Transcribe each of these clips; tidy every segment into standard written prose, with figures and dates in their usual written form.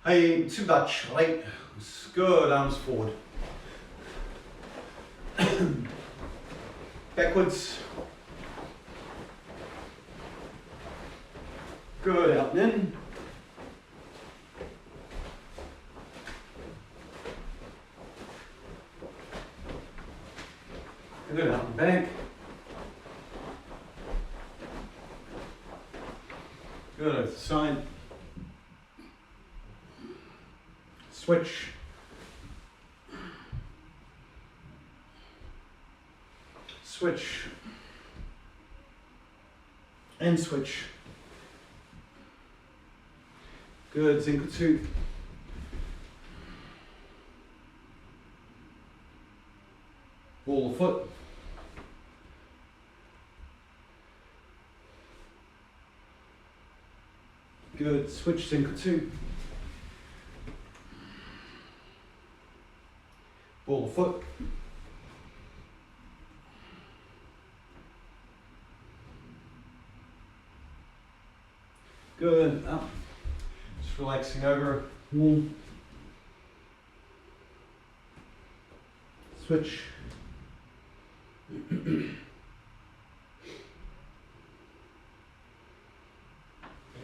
Hey, too much, right? Good, arms forward. Backwards. Good, out and in. Good, out and back. Good, over the side. Switch. Switch. And switch. Good, Zenkutsu. Ball of foot. Good, switch, Zenkutsu. Ball of foot. Good, up. Just relaxing over. Warm. Switch.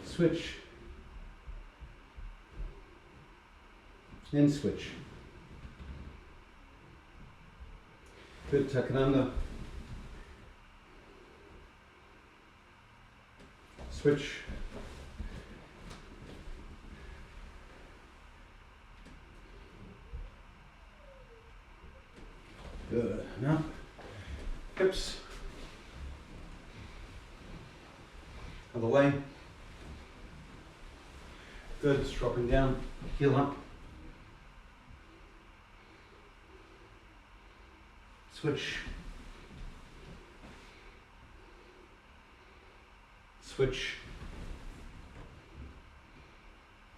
Switch. And switch. Good, tuck it under. Switch. Good, now hips. Other way. Good, just dropping down, heel up. Switch. Switch.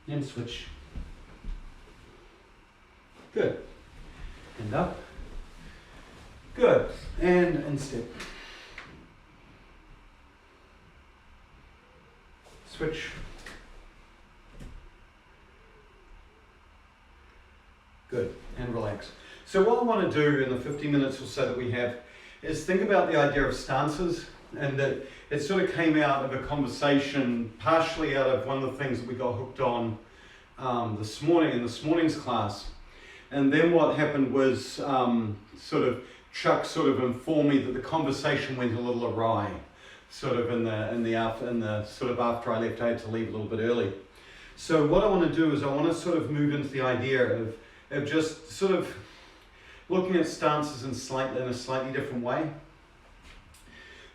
And switch. Good. And up. Good. And step. Switch. Good. And relax. So what I want to do in the 50 minutes or so that we have is think about the idea of stances, and that it sort of came out of a conversation, partially out of one of the things that we got hooked on this morning in this morning's class. And then what happened was Chuck sort of informed me that the conversation went a little awry, sort of in the sort of after I left. I had to leave a little bit early. So what I want to do is I want to sort of move into the idea of just sort of looking at stances in a slightly different way.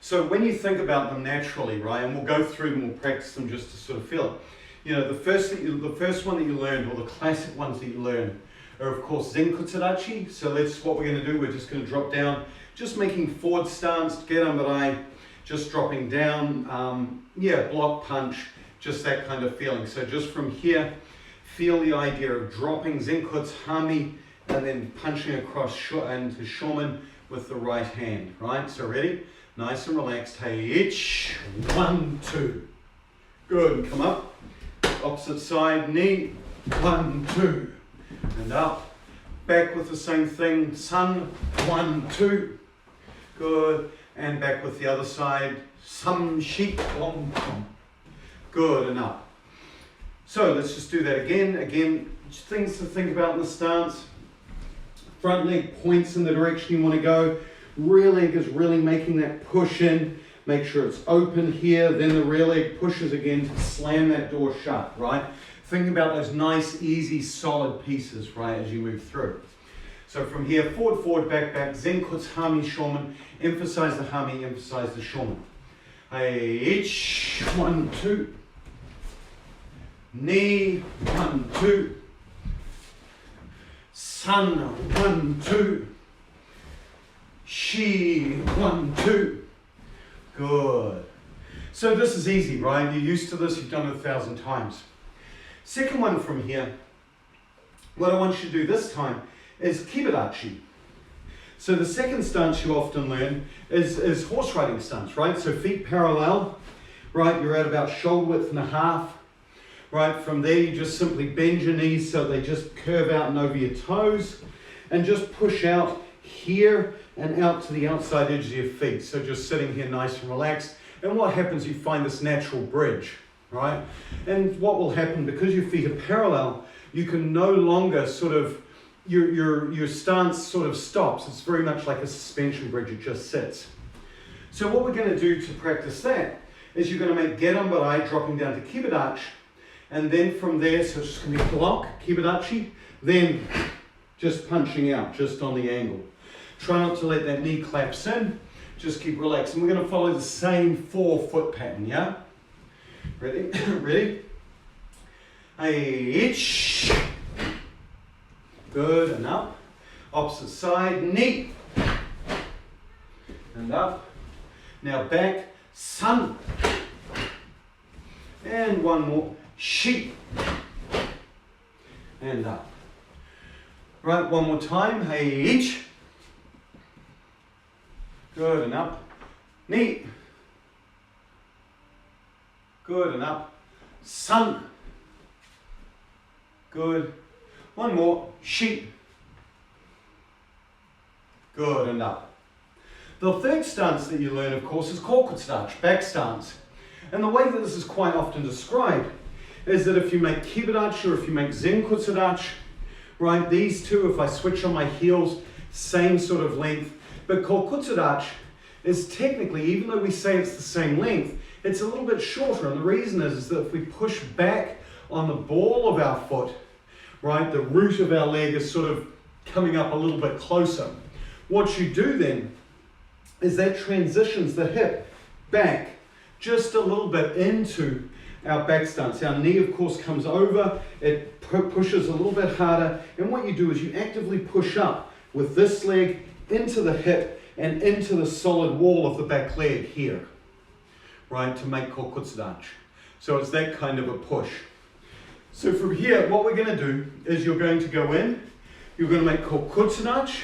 So when you think about them naturally, right, and we'll go through them, we'll practice them just to sort of feel it. You know, the first one that you learned, or the classic ones that you learn, are of course Zenkutsurachi. So that's what we're going to do. We're just going to drop down, just making forward stance, get under eye, just dropping down, block punch, just that kind of feeling. So just from here, feel the idea of dropping Zenkuts, Hami, and then punching across into Shomen with the right hand, right? So ready? Nice and relaxed. Hey, each, 1, 2. Good, come up. Opposite side, knee, 1, 2. And up. Back with the same thing, sun, 1, 2. Good, and back with the other side, some sheep, long, good, and up. So let's just do that again. Again, things to think about in the stance. Front leg points in the direction you want to go. Rear leg is really making that push in. Make sure it's open here. Then the rear leg pushes again to slam that door shut, right? Think about those nice, easy, solid pieces, right, as you move through. So from here, forward, back, Zenkuts, Hami, Shomen. Emphasize the Hami, emphasize the Shomen. Hey, each, 1, 2. Knee, 1, 2. Sun, 1, 2. Shi, 1, 2. Good. So this is easy, right? You're used to this, you've done it 1,000 times. Second one from here, what I want you to do this time is Kibadachi. So the second stance you often learn is horse riding stance, right? So feet parallel, right? You're at about shoulder width and a half. Right, from there you just simply bend your knees so they just curve out and over your toes, and just push out here and out to the outside edge of your feet. So just sitting here nice and relaxed. And what happens, you find this natural bridge, right? And what will happen, because your feet are parallel, you can no longer sort of, your stance sort of stops. It's very much like a suspension bridge, it just sits. So what we're going to do to practice that is you're going to make Gerambarai dropping down to Kibadachi, and then from there, so it's just going to be block, Kibadachi, then just punching out, just on the angle. Try not to let that knee collapse in, just keep relaxed. And we're going to follow the same 4-foot pattern, yeah? Ready? Ready? Each. Good, and up. Opposite side, knee. And up. Now back, sun. And one more, sheep. And up. Right, one more time, each. Good, and up. Knee. Good, and up. Sun. Good. One more, sheep. Good, and up. The third stance that you learn, of course, is Shinkodach, back stance. And the way that this is quite often described is that if you make Kibadachi or if you make Zenkutsurachi, right, these two, if I switch on my heels, same sort of length. But Shinkodach is technically, even though we say it's the same length, it's a little bit shorter. And the reason is that if we push back on the ball of our foot, right, the root of our leg is sort of coming up a little bit closer. What you do then is that transitions the hip back just a little bit into our back stance. Our knee, of course, comes over, it pushes a little bit harder, and what you do is you actively push up with this leg into the hip and into the solid wall of the back leg here, right, to make Shinkodach. So it's that kind of a push. So from here, what we're going to do is you're going to go in, you're going to make Shinkodach,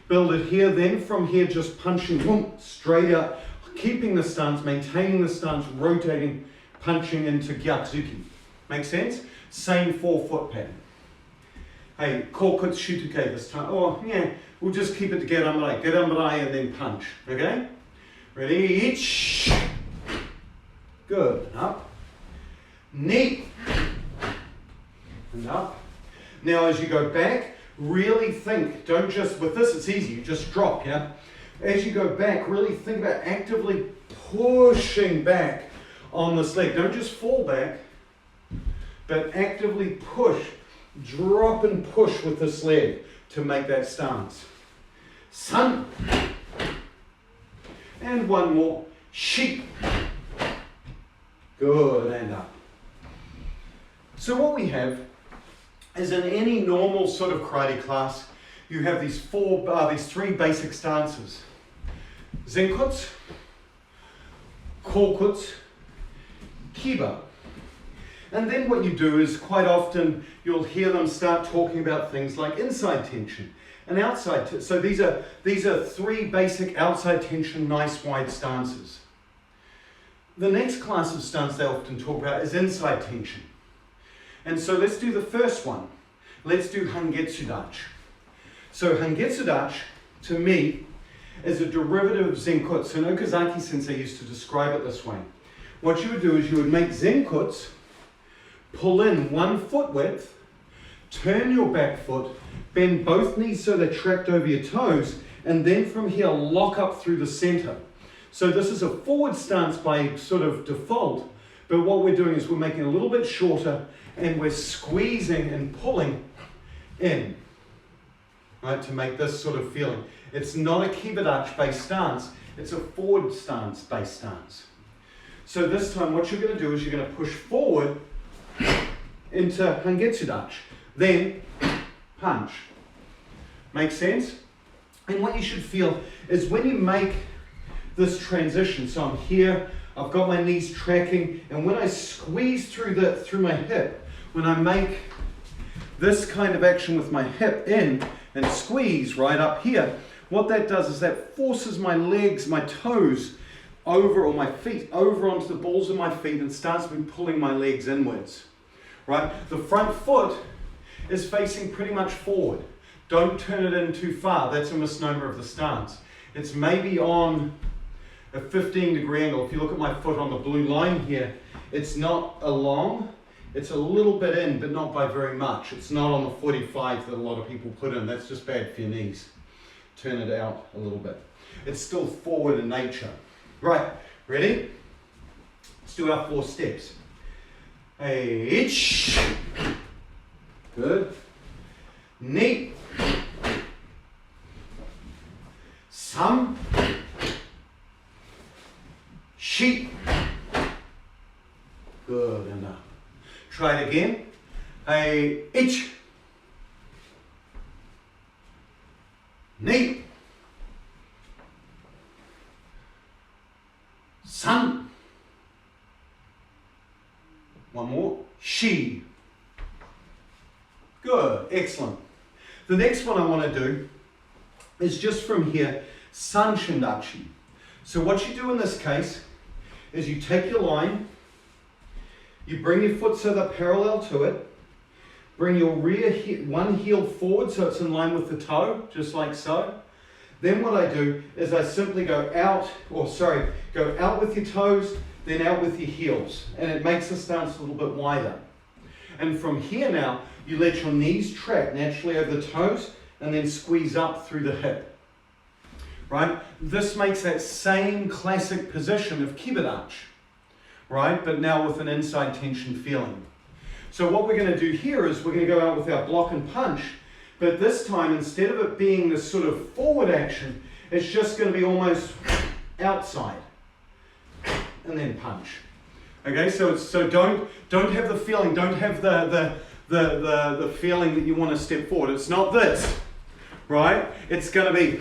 build it here, then from here just punching boom, straight out, keeping the stance, maintaining the stance, rotating, punching into Gyatsuki. Make sense? Same 4-foot pattern. Hey, Shinkodach this time. Oh, yeah, we'll just keep it to Gerambarai and then punch. Okay? Ready? Each. Good. Up. Knee. And up. Now as you go back, really think, don't just, with this it's easy, you just drop, yeah? As you go back, really think about actively pushing back on this leg. Don't just fall back, but actively push, drop and push with this leg to make that stance. Sun. And one more, sheep. Good, and up. So what we have is in any normal sort of karate class, you have these three basic stances. Zenkuts, Kokuts, Kiba. And then what you do is quite often you'll hear them start talking about things like inside tension and outside tension. So these are three basic outside tension, nice wide stances. The next class of stance they often talk about is inside tension. And so let's do the first one. Let's do Hangetsudach. So Hangetsudach, to me, is a derivative of Zenkutsu. And Okazaki sensei used to describe it this way. What you would do is you would make Zenkutsu, pull in 1 foot width, turn your back foot, bend both knees so they're tracked over your toes, and then from here lock up through the center. So this is a forward stance by sort of default, but what we're doing is we're making it a little bit shorter and we're squeezing and pulling in, right, to make this sort of feeling. It's not a Kibadachi based stance, it's a forward stance based stance. So this time what you're going to do is you're going to push forward into Hangetsudach, then punch. Make sense? And what you should feel is when you make this transition, so I'm here, I've got my knees tracking, and when I squeeze through my hip, when I make this kind of action with my hip in and squeeze right up here, what that does is that forces my legs, my toes over, or my feet over onto the balls of my feet and starts me pulling my legs inwards. right? The front foot is facing pretty much forward. Don't turn it in too far. That's a misnomer of the stance. It's maybe on a 15-degree angle. If you look at my foot on the blue line here, it's not along. It's a little bit in, but not by very much. It's not on the 45 that a lot of people put in. That's just bad for your knees. Turn it out a little bit. It's still forward in nature. Right, ready? Let's do our 4 steps. Each. Good. Ni. Sam. Shi. Good enough. Try it again. Ich. Ni. San. One more. Shi. Good. Excellent. The next one I want to do is just from here, Sunshindachi. So what you do in this case is you take your line, you bring your foot so they're parallel to it, bring your one heel forward so it's in line with the toe, just like so. Then what I do is I simply go out with your toes, then out with your heels, and it makes the stance a little bit wider. And from here now, you let your knees track naturally over the toes and then squeeze up through the hip. Right? This makes that same classic position of Shinkodach, right? But now with an inside tension feeling. So what we're going to do here is we're going to go out with our block and punch, but this time instead of it being this sort of forward action, it's just going to be almost outside and then punch. Okay, so don't have the feeling, don't have the feeling that you want to step forward. It's not this, right? It's going to be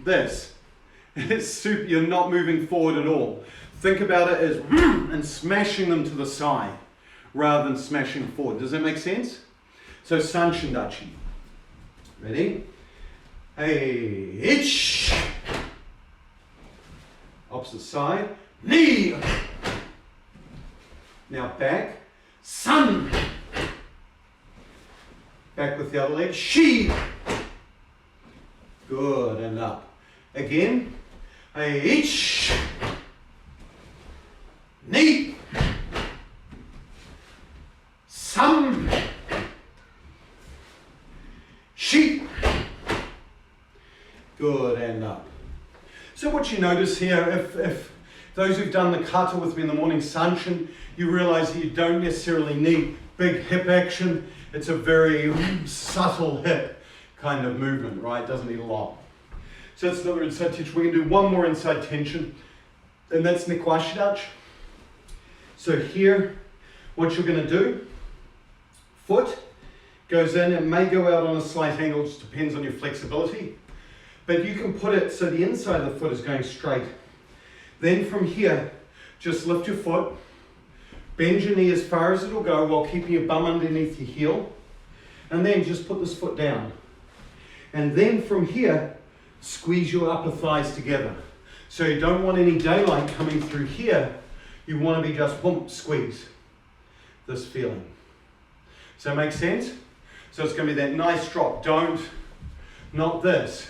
this. You're not moving forward at all. Think about it as and smashing them to the side rather than smashing forward. Does that make sense? So Sunshindachi. Ready? Ich. Opposite side. Ni. Now back. Sun. Back with the other leg. Shi. Good, and up. Again. Ich. Ni. Sam. Shi. Good, and up. So what you notice here, if those who've done the kata with me in the morning Sunshin, you realize that you don't necessarily need big hip action. It's a very subtle hip kind of movement, right? It doesn't need a lot. So that's another inside tension. We're going to do one more inside tension, and that's Shinkodach. So here, what you're going to do, foot goes in, it may go out on a slight angle, just depends on your flexibility. But you can put it so the inside of the foot is going straight. Then from here, just lift your foot, bend your knee as far as it'll go while keeping your bum underneath your heel, and then just put this foot down. And then from here, squeeze your upper thighs together. So you don't want any daylight coming through here, you want to be just boom, squeeze. This feeling. Does that make sense? So it's going to be that nice drop. Not this.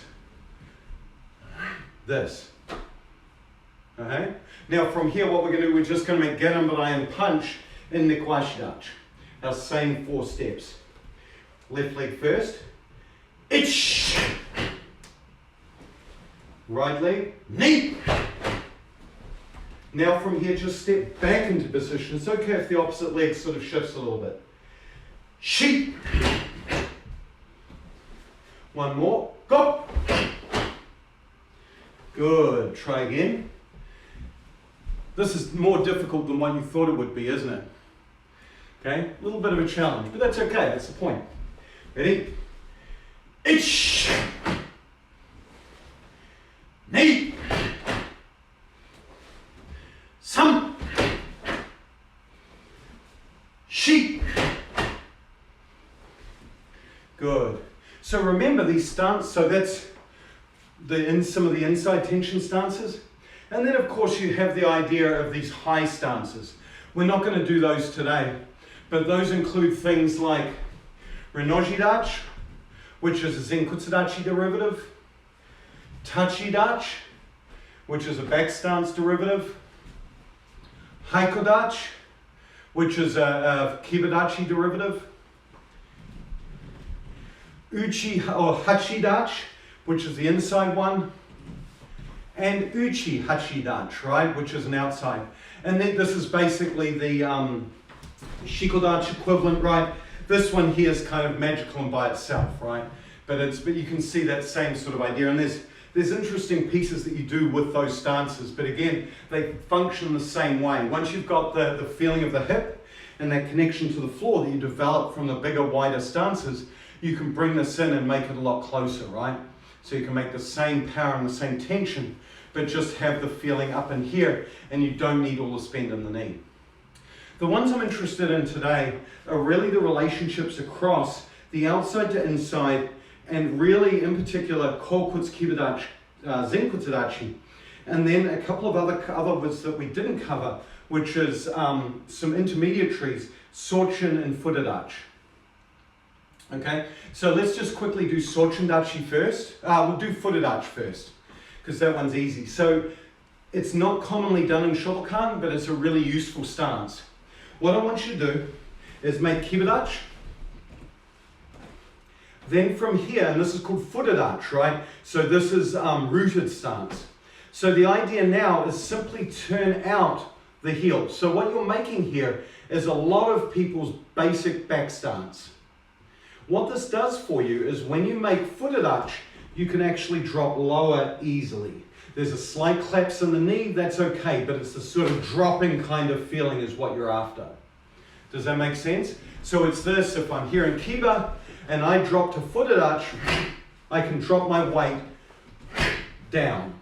This. Okay? Now from here what we're going to do, we're just going to make Ganambarai and punch in Shinkodach. Our same 4 steps. Left leg first. Ich. Right leg. Ni. Now from here just step back into position. It's okay if the opposite leg sort of shifts a little bit. Shi. One more. Go. Good. Try again. This is more difficult than what you thought it would be, isn't it? Okay? A little bit of a challenge, but that's okay. That's the point. Ready? Ich. Ni. Sam. Shi. Good. So remember these stances, so that's some of the inside tension stances. And then of course you have the idea of these high stances. We're not going to do those today, But those include things like Shinkodach, which is a Zenkutsurachi derivative, Tachidach, which is a back stance derivative, Shinkodach, which is a Kibidachi derivative, Uchi or Hachidach, which is the inside one, and Uchi Hachidach, right, which is an outside. And then this is basically the Shinkodach equivalent, right? This one here is kind of magical and by itself, right? But you can see that same sort of idea. And there's interesting pieces that you do with those stances, but again, they function the same way. Once you've got the feeling of the hip and that connection to the floor that you develop from the bigger, wider stances, you can bring this in and make it a lot closer, right? So you can make the same power and the same tension, but just have the feeling up in here, and you don't need all the spend in the knee. The ones I'm interested in today are really the relationships across the outside to inside, and really in particular Kokutsu Kibidachi, Zenkutsurachi, and then a couple of other words that we didn't cover, which is some intermediaries, Sochin and Futadach. Okay, so let's just quickly do Sunshindachi first. We'll do Futadach first, because that one's easy. So it's not commonly done in Shotokan, but it's a really useful stance. What I want you to do is make Kibidachi. Then from here, and this is called Futadach, right? So this is rooted stance. So the idea now is simply turn out the heel. So what you're making here is a lot of people's basic back stance. What this does for you is when you make Futadach, you can actually drop lower easily. There's a slight collapse in the knee, that's okay, but it's the sort of dropping kind of feeling is what you're after. Does that make sense? So it's this, if I'm here in Kiba and I drop to Futadach, I can drop my weight down,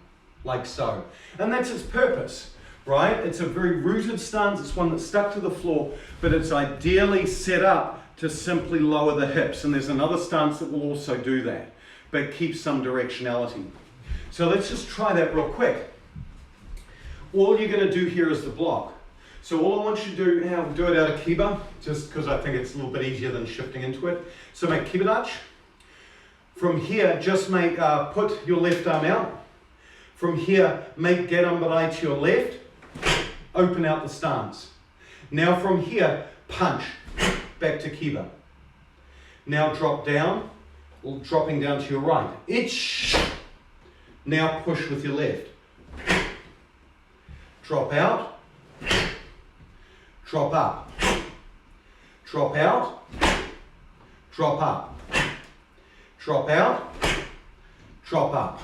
like so. And that's its purpose, right? It's a very rooted stance, it's one that's stuck to the floor, but it's ideally set up to simply lower the hips. And there's another stance that will also do that, but keep some directionality. So let's just try that real quick. All you're going to do here is the block. So all I want you to do, I'll do it out of Kiba, just because I think it's a little bit easier than shifting into it. So make Kibidach. From here, just make, put your left arm out. From here, make Gerambarai to your left. Open out the stance. Now from here, punch. Back to Kiba. Now drop down, or dropping down to your right. Itch. Now push with your left. Drop out. Drop up. Drop out. Drop up. Drop out. Drop up.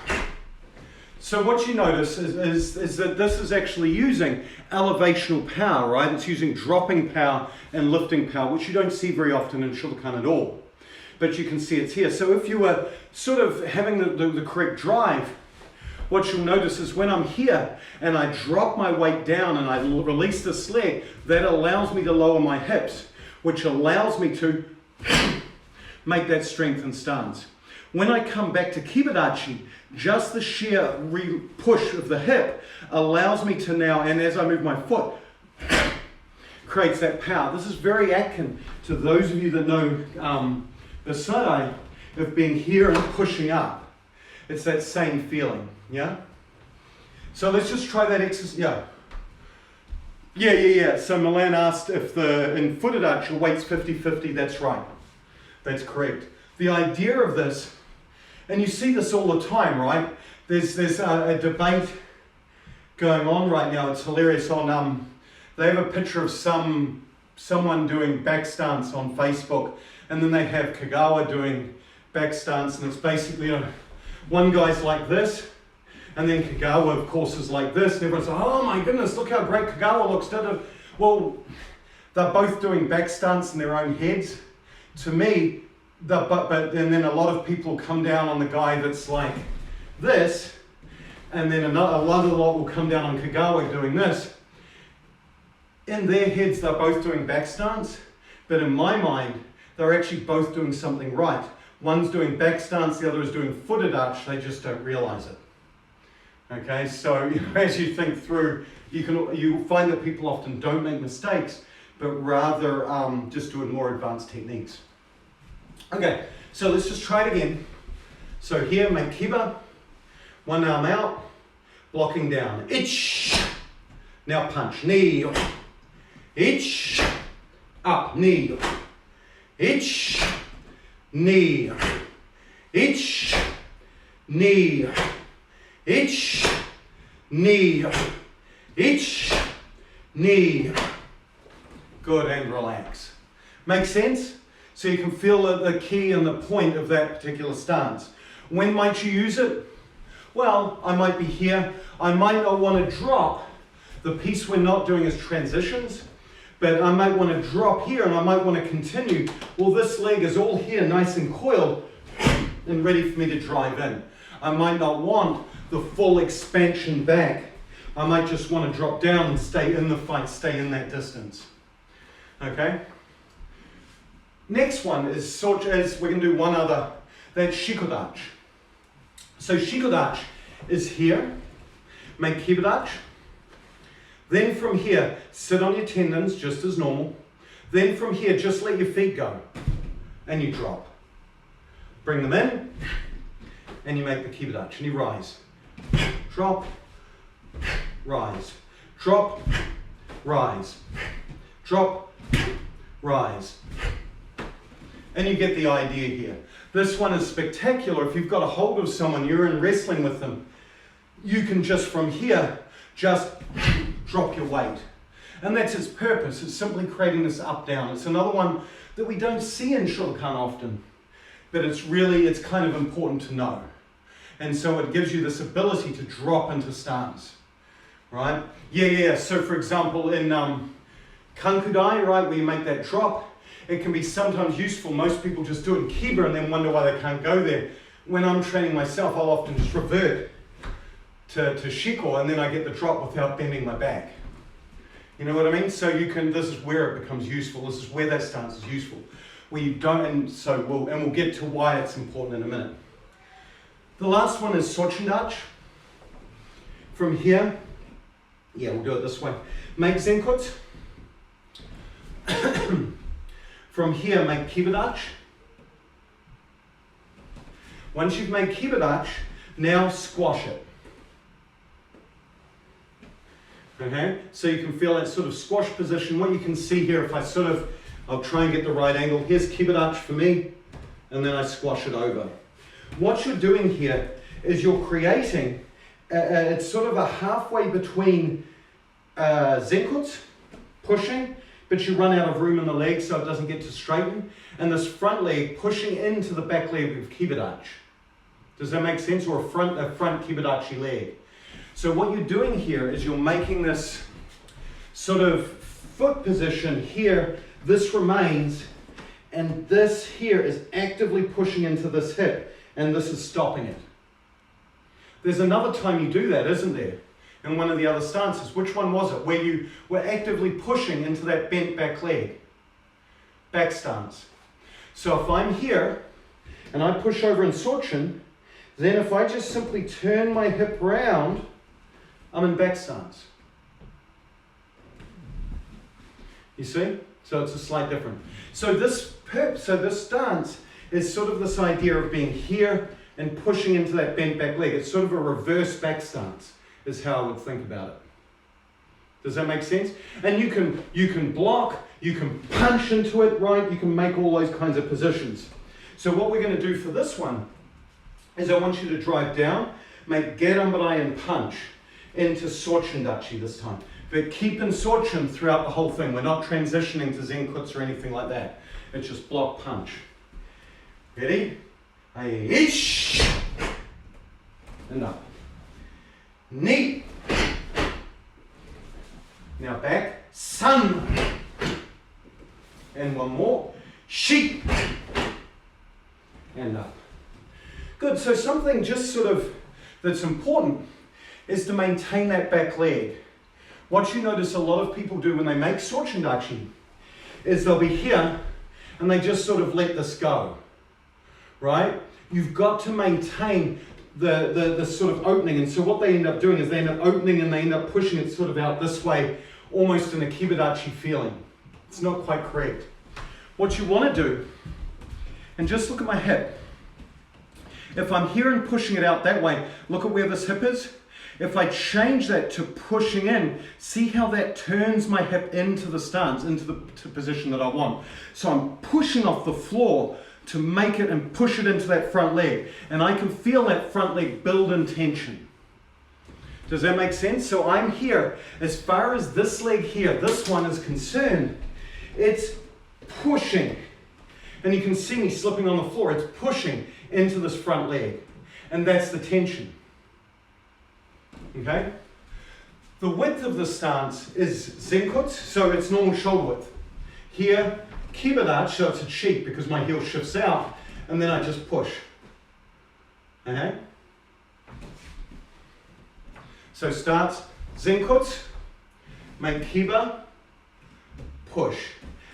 So what you notice is that this is actually using elevational power, right? It's using dropping power and lifting power, which you don't see very often in Shotokan at all. But you can see it's here. So if you were sort of having the correct drive, what you'll notice is when I'm here and I drop my weight down and I release this leg, that allows me to lower my hips, which allows me to make that strengthened stance. When I come back to Kibidachi, just the sheer push of the hip allows me to now, and as I move my foot, creates that power. This is very akin to those of you that know the side of being here and pushing up. It's that same feeling, yeah? So let's just try that exercise, yeah. So Milan asked if in Futadach your weight's 50-50, that's right. That's correct. The idea of this, and you see this all the time, right? There's a debate going on right now. It's hilarious. On they have a picture of someone doing back stance on Facebook, and then they have Kagawa doing back stance, and it's basically one guy's like this, and then Kagawa, of course, is like this, and everyone's like, oh my goodness, look how great Kagawa looks. Well, they're both doing back stance in their own heads. To me, and then a lot of people come down on the guy that's like this, and then another lot will come down on Kagawa doing this. In their heads, they're both doing back stance, but in my mind, they're actually both doing something right. One's doing back stance, the other is doing Futadach, they just don't realize it. Okay, so as you think through, you find that people often don't make mistakes, but rather just doing more advanced techniques. Okay, so let's just try it again. So here, make kiba, one arm out, blocking down, ich, now punch, knee, ich, up, knee, ich, knee, ich, knee, ich, knee, ich, knee. Good, and relax. Make sense? So you can feel the key and the point of that particular stance. When might you use it? Well, I might be here. I might not want to drop. The piece we're not doing is transitions, but I might want to drop here and I might want to continue. Well, this leg is all here, nice and coiled and ready for me to drive in. I might not want the full expansion back. I might just want to drop down and stay in the fight, stay in that distance. Okay? Next one is such as, we're going to do one other, that's Shinkodach. So Shinkodach is here, make Kibodach. Then from here, sit on your tendons just as normal. Then from here, just let your feet go and you drop. Bring them in and you make the Kibodach and you rise. Drop, rise, drop, rise, drop, rise. And you get the idea here. This one is spectacular. If you've got a hold of someone, you're in wrestling with them, you can just from here, just drop your weight. And that's its purpose. It's simply creating this up-down. It's another one that we don't see in Shotokan often, but it's kind of important to know. And so it gives you this ability to drop into stance, right? Yeah. So for example, in Kankudai, right, where you make that drop, it can be sometimes useful. Most people just do it in Kiba and then wonder why they can't go there. When I'm training myself, I'll often just revert to Shiko and then I get the drop without bending my back. You know what I mean? So this is where it becomes useful. This is where that stance is useful. Where you don't, and we'll get to why it's important in a minute. The last one is Sunshindachi. From here, we'll do it this way. Make Zenkuts. From here, make Kibodach. Once you've made Kibodach, now squash it. Okay, so you can feel that sort of squash position. What you can see here, if I'll try and get the right angle. Here's Kibodach for me, and then I squash it over. What you're doing here is you're creating, it's sort of a halfway between Zenkuts, pushing, but you run out of room in the leg so it doesn't get to straighten, and this front leg pushing into the back leg of Kibodach. Does that make sense? Or a front Kibodachi leg. So what you're doing here is you're making this sort of foot position here. This remains, and this here is actively pushing into this hip, and this is stopping it. There's another time you do that, isn't there? In one of the other stances. Which one was it? Where you were actively pushing into that bent back leg. Back stance. So if I'm here, and I push over in Sochin, then if I just simply turn my hip round, I'm in back stance. You see? So it's a slight difference. So this stance is sort of this idea of being here and pushing into that bent back leg. It's sort of a reverse back stance, is how I would think about it. Does that make sense? And you can block, you can punch into it, right? You can make all those kinds of positions. So what we're going to do for this one is I want you to drive down, make Gerambarai and punch into Sunshindachi this time. But keep in Sochin throughout the whole thing. We're not transitioning to Zenkuts or anything like that. It's just block punch. Ready? Ish. And up. Knee. Now back. Sun. And one more. Sheep. And up. Good. So something just sort of that's important is to maintain that back leg. What you notice a lot of people do when they make Sunshindachi is they'll be here and they just sort of let this go, right? You've got to maintain the sort of opening, and so what they end up doing is they end up opening and they end up pushing it sort of out this way, almost in a Kibodach feeling. It's not quite correct. What you want to do, and just look at my hip. If I'm here and pushing it out that way, look at where this hip is. If I change that to pushing in, see how that turns my hip into the stance, into the position that I want. So I'm pushing off the floor to make it and push it into that front leg. And I can feel that front leg build in tension. Does that make sense? So I'm here, as far as this leg here, this one is concerned, it's pushing. And you can see me slipping on the floor. It's pushing into this front leg. And that's the tension. Okay? The width of the stance is Zenkuts, so it's normal shoulder width. Here, Kibadachi, so it's a cheek because my heel shifts out, and then I just push. Okay? So starts Zenkuts, make Kiba, push,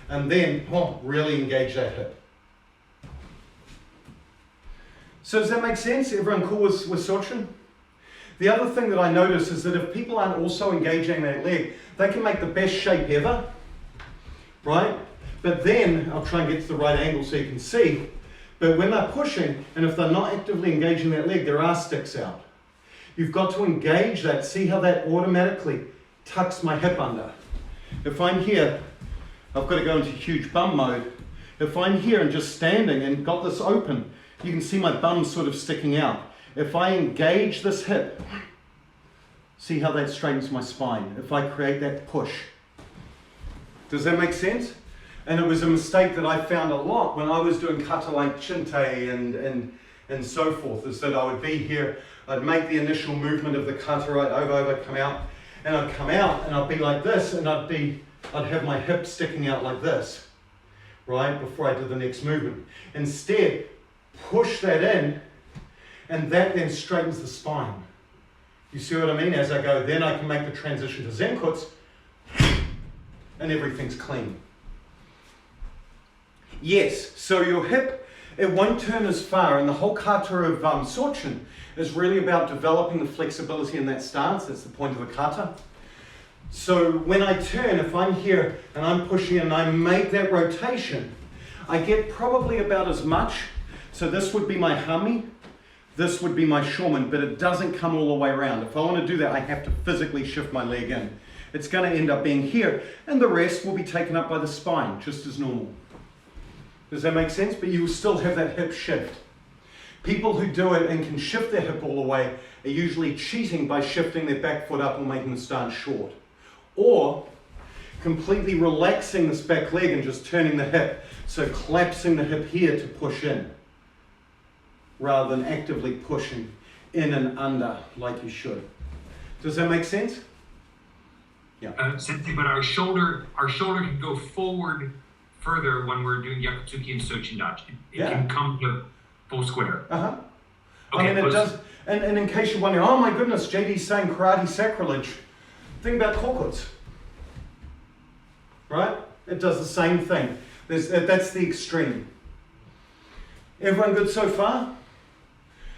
and then really engage that hip. So does that make sense? Everyone cool with Sochin? The other thing that I notice is that if people aren't also engaging that leg, they can make the best shape ever, right? But then, I'll try and get to the right angle so you can see, but when they're pushing, and if they're not actively engaging that leg, their ass sticks out. You've got to engage that, see how that automatically tucks my hip under. If I'm here, I've got to go into huge bum mode. If I'm here and just standing and got this open, you can see my bum sort of sticking out. If I engage this hip, see how that straightens my spine. If I create that push. Does that make sense? And it was a mistake that I found a lot when I was doing kata like chinte and so forth, is that I would be here, I'd make the initial movement of the kata right over, come out, and I'd come out and I'd be like this, and I'd have my hip sticking out like this, right, before I did the next movement. Instead, push that in, and that then straightens the spine. You see what I mean? As I go, then I can make the transition to Zenkuts, and everything's clean. Yes, so your hip, it won't turn as far, and the whole kata of Sochin is really about developing the flexibility in that stance. That's the point of the kata. So when I turn, if I'm here and I'm pushing and I make that rotation, I get probably about as much. So this would be my hami, this would be my shoman, but it doesn't come all the way around. If I want to do that, I have to physically shift my leg in. It's going to end up being here, and the rest will be taken up by the spine, just as normal. Does that make sense? But you will still have that hip shift. People who do it and can shift their hip all the way are usually cheating by shifting their back foot up or making the stance short. Or completely relaxing this back leg and just turning the hip. So collapsing the hip here to push in, rather than actively pushing in and under like you should. Does that make sense? Yeah. Sensei, but our shoulder can go forward further when we're doing Yakutsuki and Sunshindachi. It can come to full square. Uh-huh. Okay, I mean, it does, and in case you're wondering, oh my goodness, JD's saying karate sacrilege. Think about kokuts, right? It does the same thing. That's the extreme. Everyone good so far?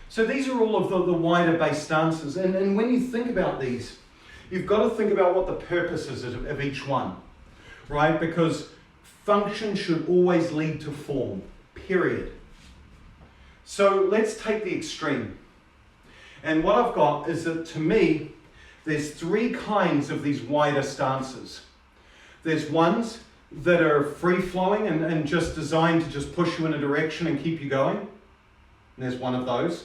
So these are all of the wider base stances, and when you think about these, you've got to think about what the purpose is of each one, right? Because function should always lead to form, period. So let's take the extreme. And what I've got is that, to me, there's three kinds of these wider stances. There's ones that are free-flowing and just designed to just push you in a direction and keep you going. And there's one of those.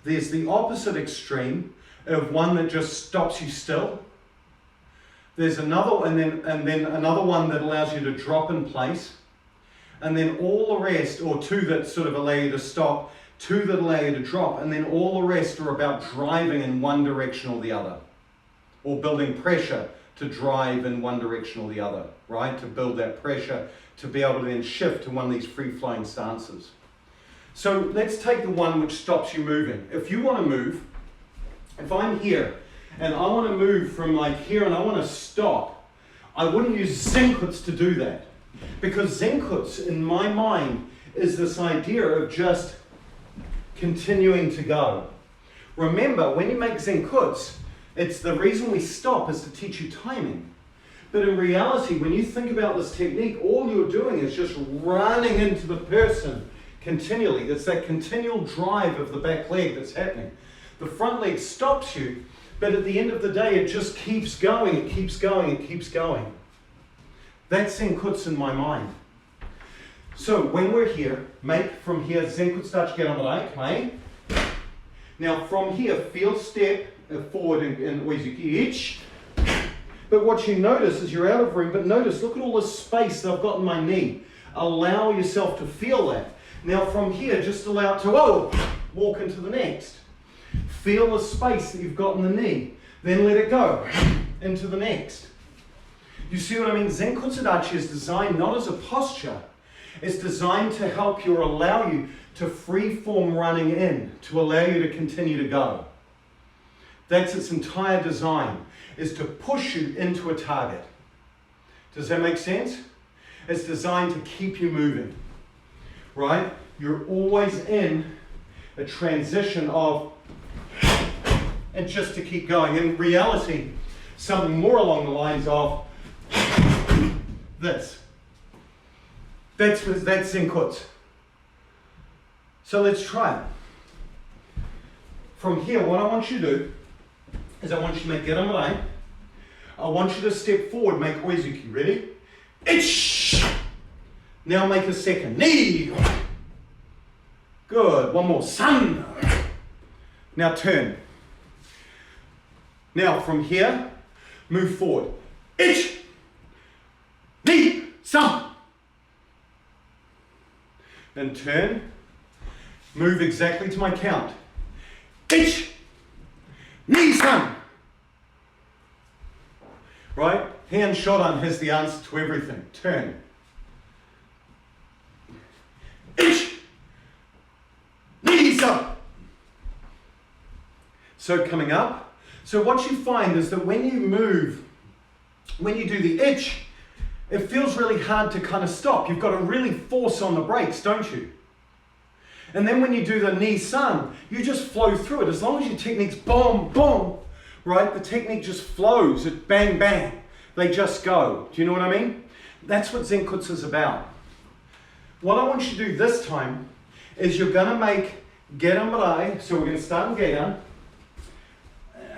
There's the opposite extreme of one that just stops you still. There's another, and then another one that allows you to drop in place. And then all the rest, or two that sort of allow you to stop, two that allow you to drop, and then all the rest are about driving in one direction or the other. Or building pressure to drive in one direction or the other, right? To build that pressure to be able to then shift to one of these free-flowing stances. So let's take the one which stops you moving. If you want to move, if I'm here and I want to move from like here and I want to stop, I wouldn't use Zenkuts to do that. Because Zenkuts, in my mind, is this idea of just continuing to go. Remember, when you make Zenkuts, it's the reason we stop is to teach you timing. But in reality, when you think about this technique, all you're doing is just running into the person continually. It's that continual drive of the back leg that's happening. The front leg stops you, but at the end of the day, it just keeps going, it keeps going, it keeps going. That's Zenkutsu in my mind. So when we're here, make from here Zenkutsurachi Geramai, okay? Now from here, feel step forward in Uezuki each. But what you notice is you're out of room, but notice, look at all this space that I've got in my knee. Allow yourself to feel that. Now from here, just allow it to, walk into the next. Feel the space that you've got in the knee. Then let it go into the next. You see what I mean? Zenkutsurachi is designed not as a posture. It's designed to help you or allow you to free form running in, to allow you to continue to go. That's its entire design, is to push you into a target. Does that make sense? It's designed to keep you moving, right? You're always in a transition of, and just to keep going. In reality, something more along the lines of this. That's Zenkutsu. So let's try it. From here, what I want you to do is I want you to make Geramai. I want you to step forward, make Uezuki. Ready? Ich! Now make a second. Ni! Good. One more. San! Now turn. Now from here, move forward. Ich! Ni! San! Then turn. Move exactly to my count. Ich! Ni! San! Right? Hand shodan has the answer to everything. Turn. Ich! Ni! San! So coming up. So what you find is that when you move, when you do the ich, it feels really hard to kind of stop. You've got to really force on the brakes, don't you? And then when you do the ni-san, you just flow through it. As long as your technique's boom, boom, right? The technique just flows. It bang, bang. They just go. Do you know what I mean? That's what Zenkutsu is about. What I want you to do this time is you're going to make Geran Marai. So we're going to start in Geran.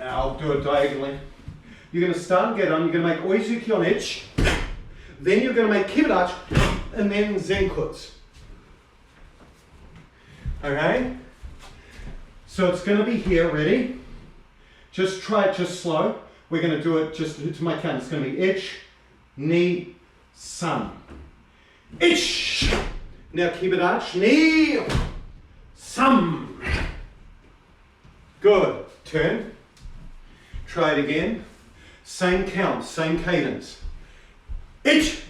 I'll do it diagonally. You're going to start in Geran. You're going to make Oizuki on ich. Then you're going to make Kibarachi, and then Zenkutsu. Okay? So it's going to be here, ready? Just try it just slow. We're going to do it just to my count. It's going to be ich, ni, san. Ich! Now Kibarachi, ni, san. Good. Turn. Try it again. Same count, same cadence. Ich,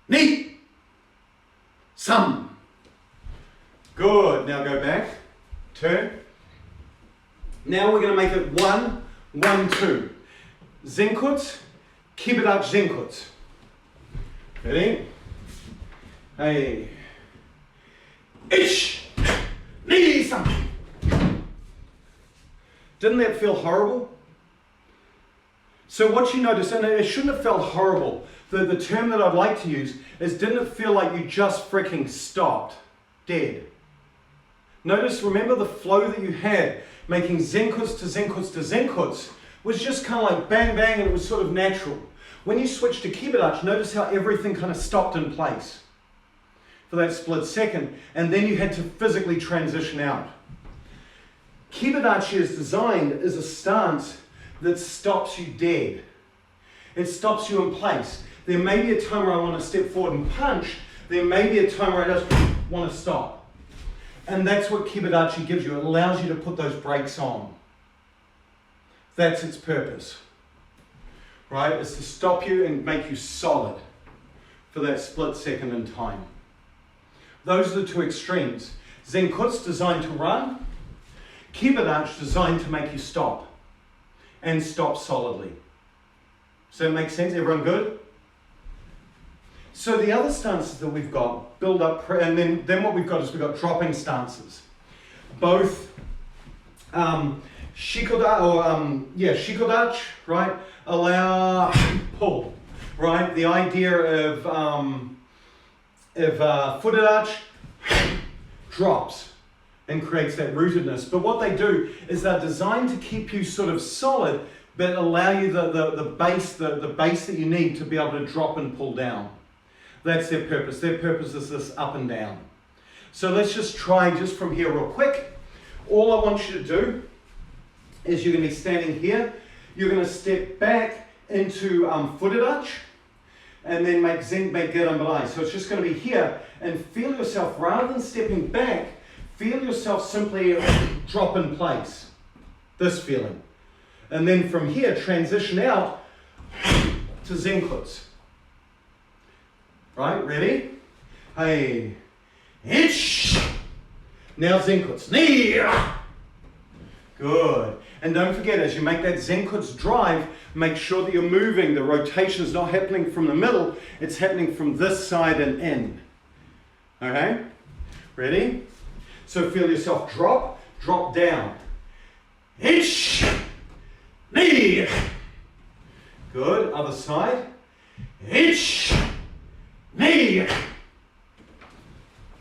ni, san. Good. Now go back. Turn. Now we're going to make it 1, 1, 2. Zenkutsu, Kibarachi, Zenkutsu. Ready? Hey. Ich, ni, san. Didn't that feel horrible? So what you notice, and it shouldn't have felt horrible, the term that I'd like to use is, didn't it feel like you just freaking stopped, dead? Notice, remember the flow that you had, making Zenkutsu to Zenkutsu to Zenkutsu, was just kind of like bang, bang, and it was sort of natural. When you switch to Kibarachi, notice how everything kind of stopped in place for that split second, and then you had to physically transition out. Kibarachi is designed as a stance that stops you dead. It stops you in place. There may be a time where I want to step forward and punch. There may be a time where I just want to stop. And that's what Kibarachi gives you. It allows you to put those brakes on. That's its purpose. Right? It's to stop you and make you solid for that split second in time. Those are the two extremes. Zenkutsu designed to run. Kibarachi designed to make you stop. And stop solidly. Does that make sense? Everyone good? So the other stances that we've got, build up, and then what we've got is we've got dropping stances. Both Shinkodach, Shinkodach, right? Allow pull, right? The idea of footed arch drops and creates that rootedness. But what they do is they're designed to keep you sort of solid, but allow you the base that you need to be able to drop and pull down. That's their purpose. Their purpose is this up and down. So let's just try just from here real quick. All I want you to do is you're going to be standing here. You're going to step back into footed arch and then make gerambalai. So it's just going to be here, and feel yourself, rather than stepping back, feel yourself simply drop in place. This feeling. And then from here, transition out to Zenkuts. Right, ready? Hey. Itch. Now Zenkuts. Knee. Good. And don't forget, as you make that Zenkuts drive, make sure that you're moving. The rotation is not happening from the middle. It's happening from this side and in. Okay? Ready? So feel yourself drop down. Itch. Knee. Good. Other side. Itch. Knee.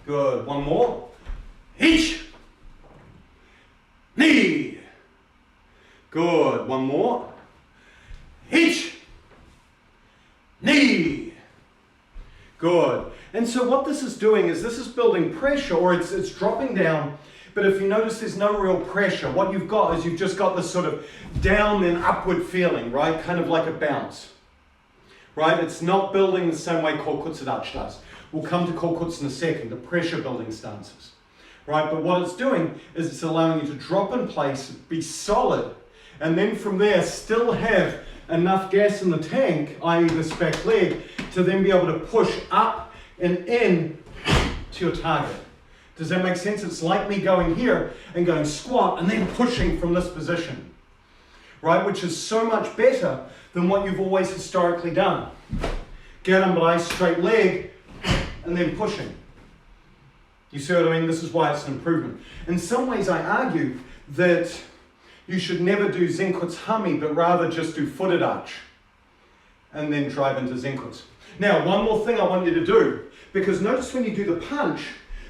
Good. One more. Itch. Knee. Good. One more. Itch. Knee. Good. And so what this is doing is this is building pressure, or it's dropping down. But if you notice, there's no real pressure. What you've got is you've just got this sort of down then upward feeling, right? Kind of like a bounce, right? It's not building the same way Zenkutsurachi does. We'll come to Zenkuts in a second, the pressure building stances, right? But what it's doing is it's allowing you to drop in place, be solid, and then from there still have enough gas in the tank, i.e. this back leg, to then be able to push up and in to your target. Does that make sense? It's like me going here and going squat and then pushing from this position, right? Which is so much better than what you've always historically done. Gerambalai, straight leg, and then pushing. You see what I mean? This is why it's an improvement. In some ways, I argue that you should never do Zenkuts hami, but rather just do footed arch and then drive into Zenkuts. Now, one more thing I want you to do, because notice when you do the punch,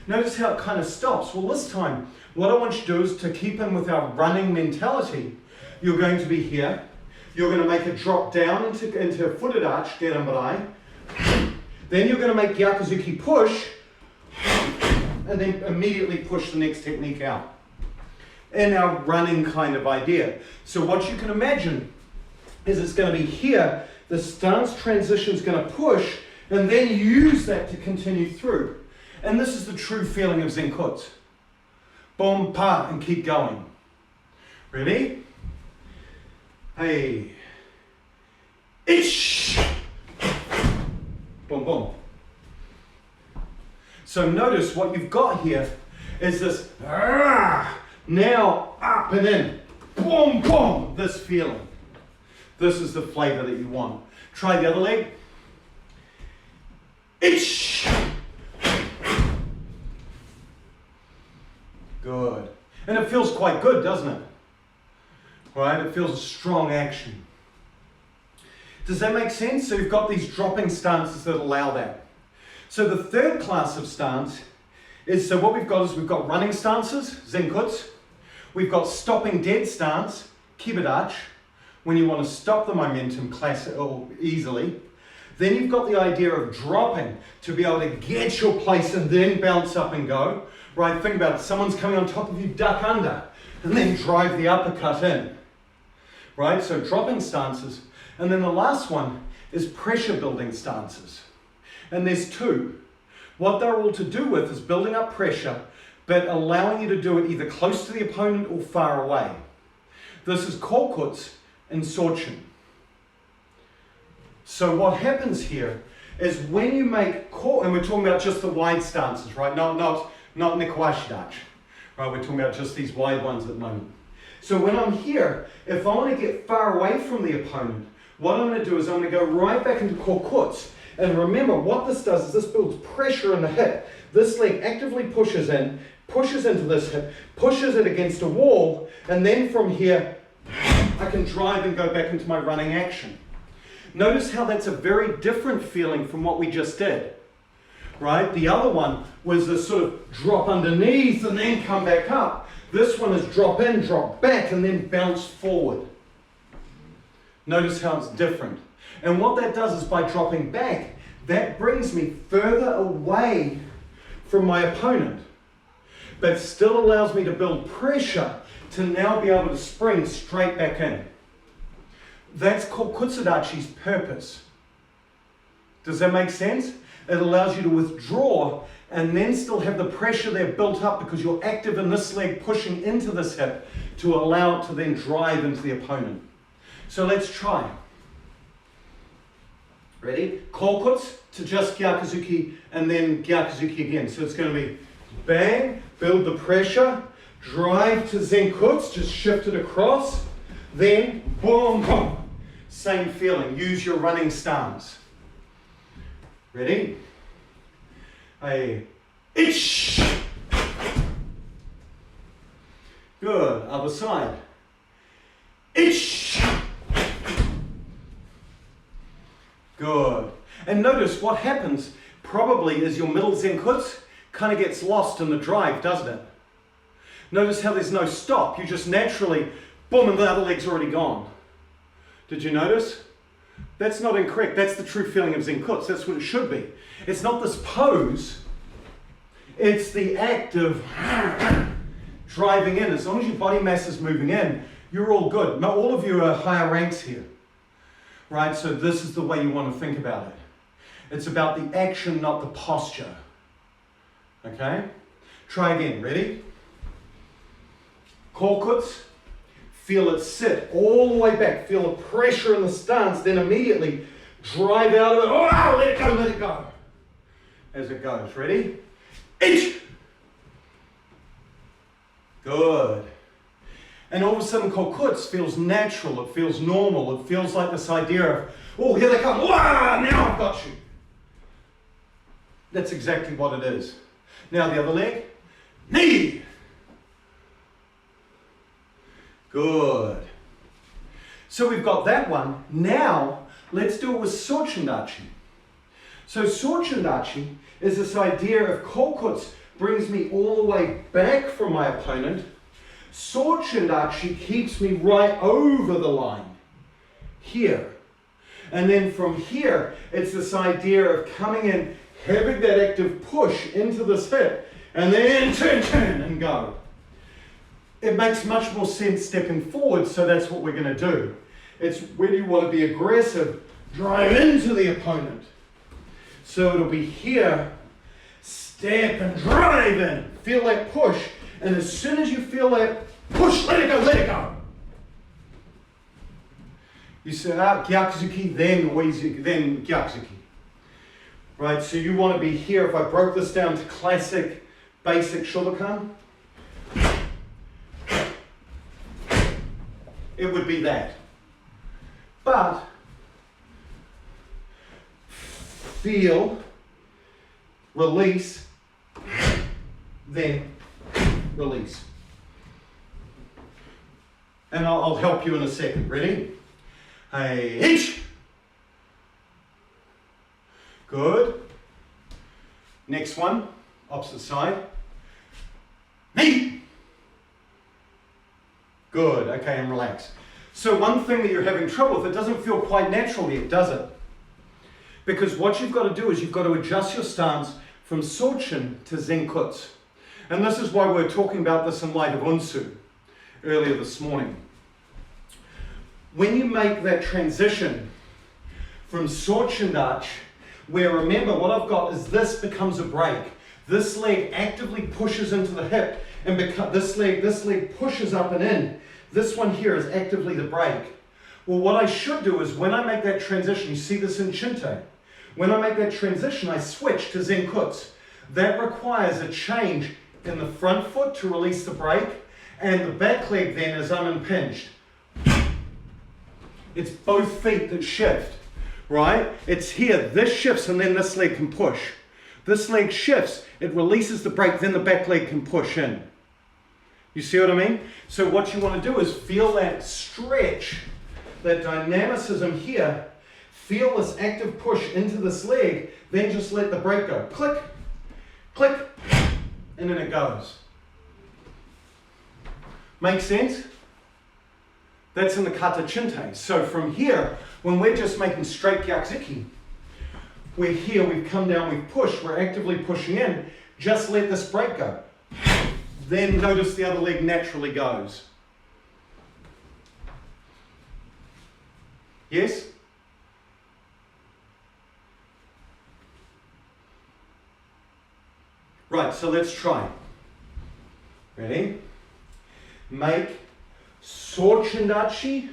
notice how it kind of stops. Well, this time, what I want you to do is to keep in with our running mentality. You're going to be here. You're going to make a drop down into a footed arch, gerambalai. Then you're going to make Gyakuzuki push, and then immediately push the next technique out. In our running kind of idea. So what you can imagine is it's going to be here, the stance transition is going to push, and then use that to continue through. And this is the true feeling of Zenkuts. Boom, pa, and keep going. Ready? Hey. Ish. Boom, boom. So notice what you've got here is this, now up and in, boom, boom, this feeling. This is the flavor that you want. Try the other leg. Ish. Good. And it feels quite good, doesn't it? Right? It feels a strong action. Does that make sense? So you've got these dropping stances that allow that. So the third class of stance is, so what we've got is we've got running stances, Zenkuts. We've got stopping dead stance, Kibadachi, when you want to stop the momentum easily. Then you've got the idea of dropping to be able to get your place and then bounce up and go. Right, think about it. Someone's coming on top of you, duck under, and then drive the uppercut in. Right, so dropping stances. And then the last one is pressure building stances. And there's two. What they're all to do with is building up pressure, but allowing you to do it either close to the opponent or far away. This is Zenkuts and Sochin. So what happens here is when you make, and we're talking about just the wide stances, right? Not Shinkodach, right? We're talking about just these wide ones at the moment. So when I'm here, if I want to get far away from the opponent, what I'm going to do is I'm going to go right back into Zenkuts. And remember, what this does is this builds pressure in the hip. This leg actively pushes in, pushes into this hip, pushes it against a wall, and then from here, I can drive and go back into my running action. Notice how that's a very different feeling from what we just did, right? The other one was this sort of drop underneath and then come back up. This one is drop in, drop back, and then bounce forward. Notice how it's different. And what that does is by dropping back, that brings me further away from my opponent, but still allows me to build pressure to now be able to spring straight back in. That's called Kutsudachi's purpose. Does that make sense? It allows you to withdraw and then still have the pressure there built up because you're active in this leg pushing into this hip to allow it to then drive into the opponent. So let's try. Ready? Kokuts to just Gyakuzuki and then Gyakuzuki again. So it's going to be bang, build the pressure, drive to Zenkuts, just shift it across, then boom, boom. Same feeling. Use your running stance. Ready? Ish. Good. Other side. Ish. Good. And notice what happens probably is your middle Zenkuts kind of gets lost in the drive, doesn't it? Notice how there's no stop. You just naturally, boom, and the other leg's already gone. Did you notice? That's not incorrect. That's the true feeling of Zenkuts. That's what it should be. It's not this pose. It's the act of driving in. As long as your body mass is moving in, you're all good. Now, all of you are higher ranks here. Right? So this is the way you want to think about it. It's about the action, not the posture. Okay? Try again. Ready? Kokuts. Feel it sit all the way back. Feel the pressure in the stance. Then immediately drive out of it. Oh, let it go, let it go. As it goes. Ready? Each. Good. And all of a sudden, Kokuts feels natural. It feels normal. It feels like this idea of, oh, here they come. Wow, now I've got you. That's exactly what it is. Now the other leg. Knee. Good. So we've got that one. Now, let's do it with Sunshindachi. So Sunshindachi is this idea of Kokuts brings me all the way back from my opponent. Sunshindachi keeps me right over the line. Here. And then from here, it's this idea of coming in, having that active push into this hip, and then turn, and go. It makes much more sense stepping forward, so that's what we're going to do. It's when you want to be aggressive, drive into the opponent. So it'll be here, step and drive in. Feel that push, and as soon as you feel that push, let it go, let it go. You say, Gyakuzuki, then Gyakuzuki. Right, so you want to be here. If I broke this down to classic, basic Shotokan, it would be that. But feel, release, then release. And I'll help you in a second. Ready? Each. Good. Next one, opposite side. Knee. Good. Okay, and relax. So one thing that you're having trouble with, it doesn't feel quite natural yet, does it? Because what you've got to do is you've got to adjust your stance from Sochin to Zenkuts. And this is why we're talking about this in light of Unsu earlier this morning. When you make that transition from Sunshindachi, where remember what I've got is this becomes a break. This leg actively pushes into the hip, and this leg pushes up and in. This one here is actively the break. Well, what I should do is when I make that transition, you see this in Shinto, when I make that transition, I switch to Zenkuts. That requires a change in the front foot to release the break, and the back leg then is unimpinged. It's both feet that shift, right? It's here, this shifts, and then this leg can push. This leg shifts, it releases the brake, then the back leg can push in. You see what I mean? So what you want to do is feel that stretch, that dynamicism here, feel this active push into this leg, then just let the brake go. Click, click, and then it goes. Make sense? That's in the kata chinte. So from here, when we're just making straight gyakzuki, we're here, we've come down, we've pushed, we're actively pushing in, just let this brake go. Then notice the other leg naturally goes. Yes? Right, so let's try. Ready? Make Sunshindachi.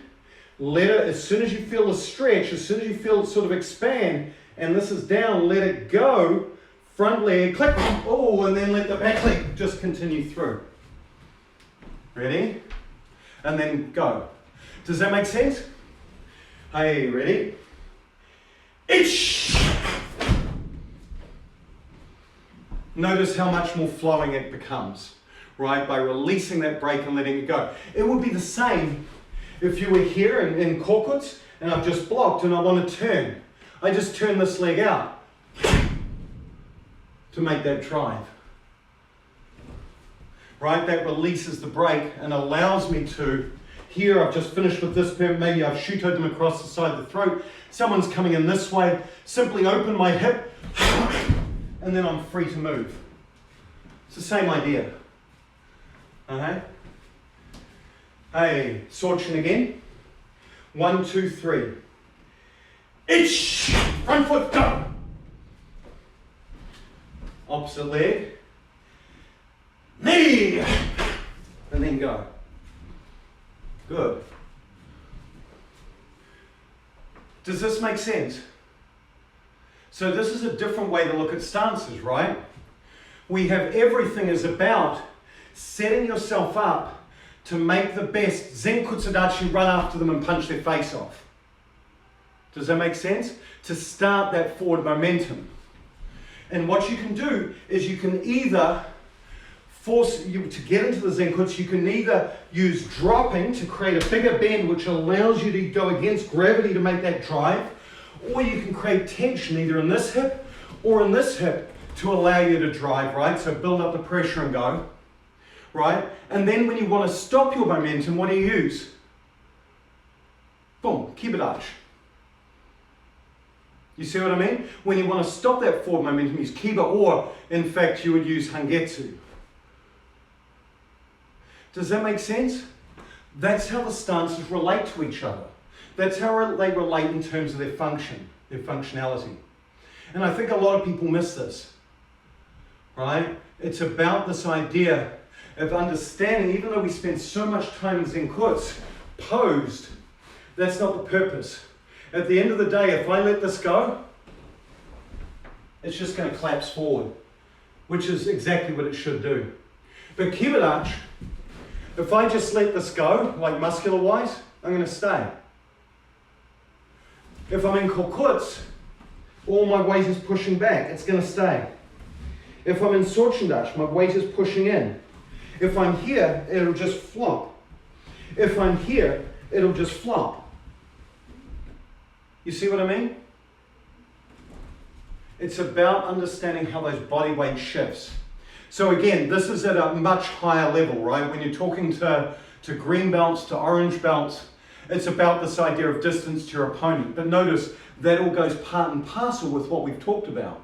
Let it, as soon as you feel the stretch, as soon as you feel it sort of expand, and this is down, let it go. Front leg, click, oh, and then let the back leg just continue through. Ready? And then go. Does that make sense? Hey, ready? Itch! Notice how much more flowing it becomes, right? By releasing that brake and letting it go. It would be the same if you were here in Kokuts and I've just blocked and I want to turn. I just turn this leg out to make that drive. Right? That releases the brake and allows me to, here I've just finished with this, maybe I've shutoed them across the side of the throat, someone's coming in this way, simply open my hip, and then I'm free to move. It's the same idea. Okay? Hey, Sorchin again. 1, 2, 3. Itch! Front foot, go! Opposite leg. Knee! And then go. Good. Does this make sense? So this is a different way to look at stances, right? We have everything is about setting yourself up to make the best Zenkutsurachi run after them and punch their face off. Does that make sense? To start that forward momentum. And what you can do is you can either force you to get into the Zenkutsu, you can either use dropping to create a bigger bend which allows you to go against gravity to make that drive, or you can create tension either in this hip or in this hip to allow you to drive, right? So build up the pressure and go, right? And then when you want to stop your momentum, what do you use? Boom, Shinkodach. You see what I mean? When you want to stop that forward momentum, use Kiba, or in fact you would use Hangetsu. Does that make sense? That's how the stances relate to each other. That's how they relate in terms of their function, their functionality. And I think a lot of people miss this, right? It's about this idea of understanding, even though we spend so much time in Zenkutsu posed, that's not the purpose. At the end of the day, if I let this go, it's just going to collapse forward, which is exactly what it should do. But Shinkodach, if I just let this go, like muscular-wise, I'm going to stay. If I'm in Kokutsu, all my weight is pushing back, it's going to stay. If I'm in Sunshindachi, my weight is pushing in. If I'm here, it'll just flop. If I'm here, it'll just flop. You see what I mean? It's about understanding how those body weight shifts. So again, this is at a much higher level, right? When you're talking to green belts, to orange belts, it's about this idea of distance to your opponent. But notice that all goes part and parcel with what we've talked about,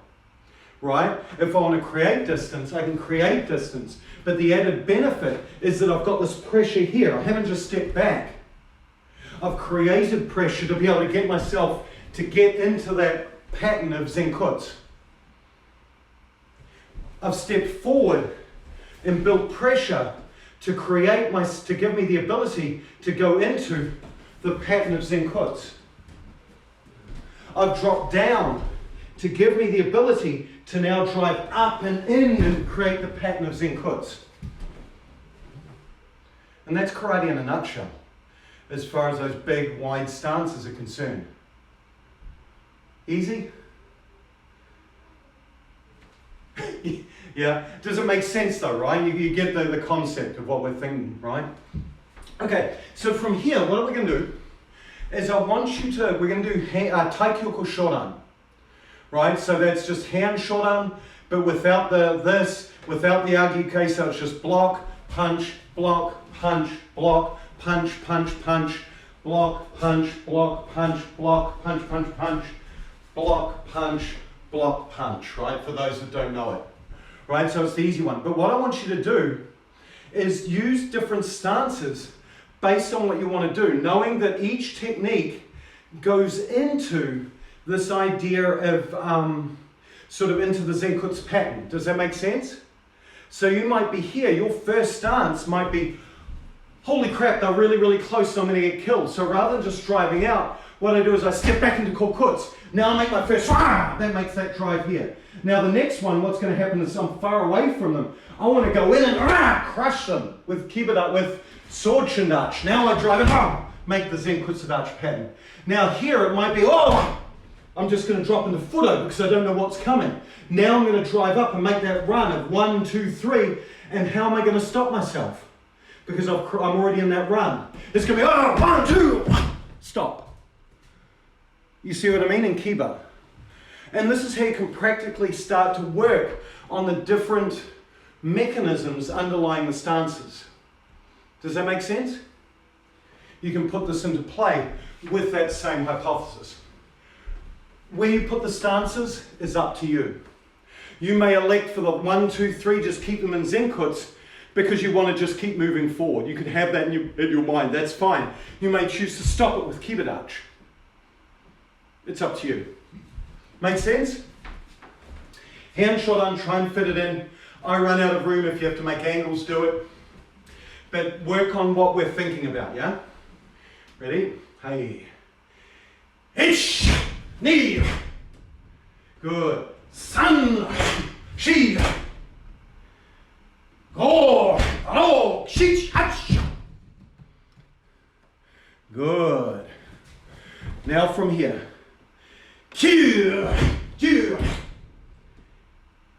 right? If I want to create distance, I can create distance. But the added benefit is that I've got this pressure here. I haven't just stepped back. I've created pressure to be able to get myself to get into that pattern of Zenkutsu. I've stepped forward and built pressure to create to give me the ability to go into the pattern of Zenkutsu. I've dropped down to give me the ability to now drive up and in and create the pattern of Zenkutsu. And that's karate in a nutshell, as far as those big, wide stances are concerned. Easy? Yeah, does it make sense though, right? You get the concept of what we're thinking, right? Okay, so from here, what are we going to do is I want you to, we're going to do Taikyoko Shodan, right? So that's just hand Shodan, but without without the Agyuke, so it's just block, punch, block, punch, block, punch, punch, punch, block, punch, block, punch, block, punch, punch, punch, block, punch, block, punch, right? For those that don't know it, right? So it's the easy one. But what I want you to do is use different stances based on what you want to do, knowing that each technique goes into this idea of sort of into the Zenkutsu pattern. Does that make sense? So you might be here, your first stance might be, holy crap, they're really, really close, so I'm going to get killed. So rather than just driving out, what I do is I step back into Kokutsu. Now I make my first, that makes that drive here. Now the next one, what's going to happen is I'm far away from them. I want to go in and crush them with Kibada, with Sunshindachi. Now I drive in, make the Zenkutsurachi pattern. Now here it might be, I'm just going to drop into Fudo because I don't know what's coming. Now I'm going to drive up and make that run of 1, 2, 3. And how am I going to stop myself? Because I'm already in that run. It's going to be, 1, 2, stop. You see what I mean? In Kiba. And this is how you can practically start to work on the different mechanisms underlying the stances. Does that make sense? You can put this into play with that same hypothesis. Where you put the stances is up to you. You may elect for the 1, 2, 3, just keep them in Zenkutsu because you want to just keep moving forward. You can have that in your mind, that's fine. You may choose to stop it with Kibadachi. It's up to you. Make sense? Hand Shodan, try and fit it in. I run out of room. If you have to make angles, do it. But work on what we're thinking about, yeah? Ready? Hey. Ish, ni. Good. San, shi. Go, ro, shi, hach. Good. Now from here. Q, Q.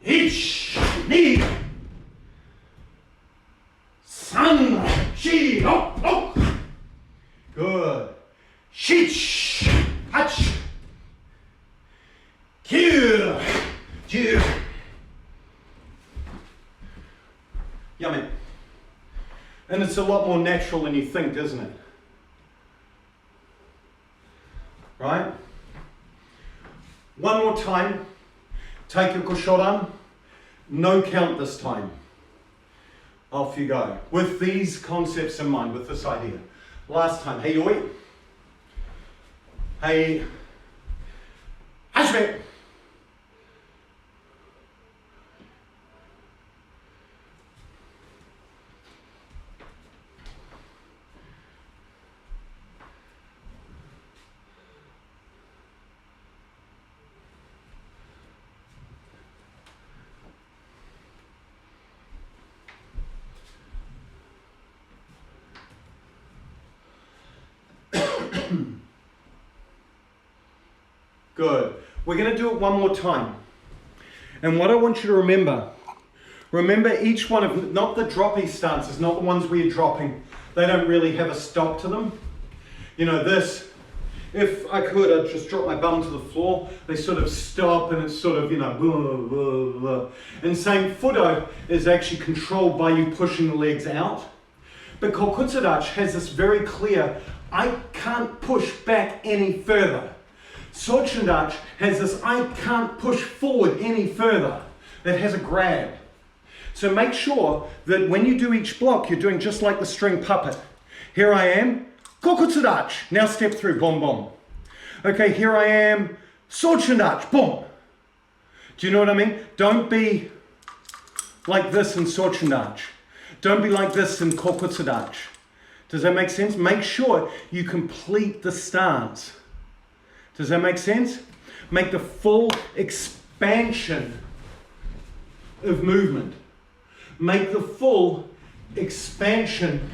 Ich, ni. San, shi, ho, ho. Good. Shich, hach. Q, Q. Yummy. And it's a lot more natural than you think, isn't it? Right? One more time. Take your Shodan. No count this time. Off you go. With these concepts in mind, with this idea. Last time. Hey, yoi. Hey. Hashime. Good. We're going to do it one more time. And what I want you to remember each one of, not the droppy stances, not the ones where you're dropping. They don't really have a stop to them. You know, this, if I could, I'd just drop my bum to the floor. They sort of stop and it's sort of, you know, blah, blah, blah. And same Fudo is actually controlled by you pushing the legs out. But Zenkutsurachi has this very clear, I can't push back any further. Sunshindachi has this, I can't push forward any further. That has a grab. So make sure that when you do each block, you're doing just like the string puppet. Here I am, Zenkutsurachi. Now step through, boom, boom. Okay, here I am, Sunshindachi, boom. Do you know what I mean? Don't be like this in Sunshindachi. Don't be like this in Zenkutsurachi. Does that make sense? Make sure you complete the stance. Does that make sense? Make the full expansion of movement. Make the full expansion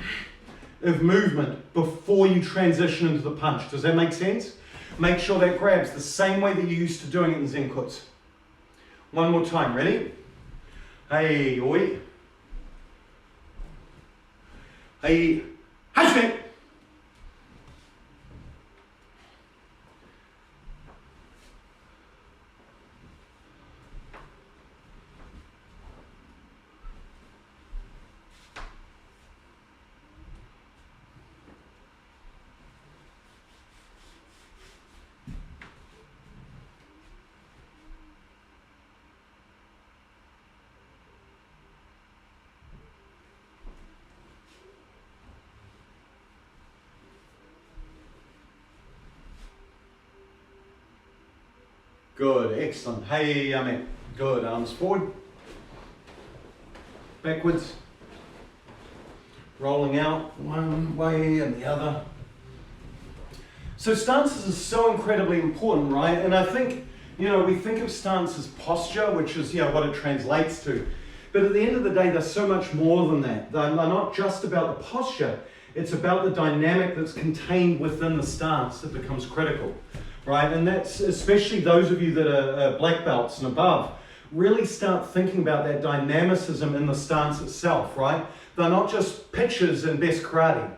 of movement before you transition into the punch. Does that make sense? Make sure that grabs the same way that you're used to doing it in Zenkutsu. One more time, ready? Hey, oi. Hey, hashime. Good, excellent. Hey, yame. Good, arms forward. Backwards. Rolling out one way and the other. So stances is so incredibly important, right? And I think, we think of stance as posture, which is, what it translates to. But at the end of the day, there's so much more than that. They're not just about the posture, it's about the dynamic that's contained within the stance that becomes critical, right? And that's especially those of you that are black belts and above, really start thinking about that dynamicism in the stance itself, right? They're not just pictures in best karate,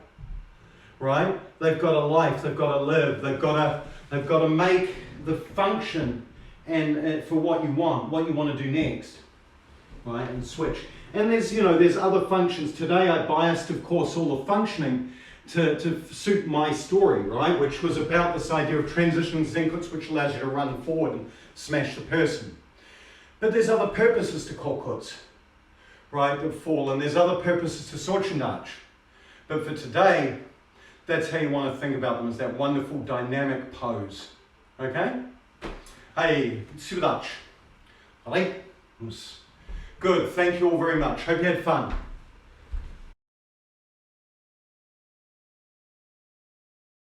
right? They've got a life, they've got to live, they've got to make the function and for what you want to do next, right? And switch. And there's other functions. Today I biased, of course, all the functioning to suit my story, right? Which was about this idea of transitioning Zenkuts, which allows you to run forward and smash the person. But there's other purposes to kokuts, right, that fall, and there's other purposes to Sunshindachi. But for today, that's how you want to think about them, as that wonderful dynamic pose. Okay? Hey, Shinkodach. Alright? Good, thank you all very much. Hope you had fun.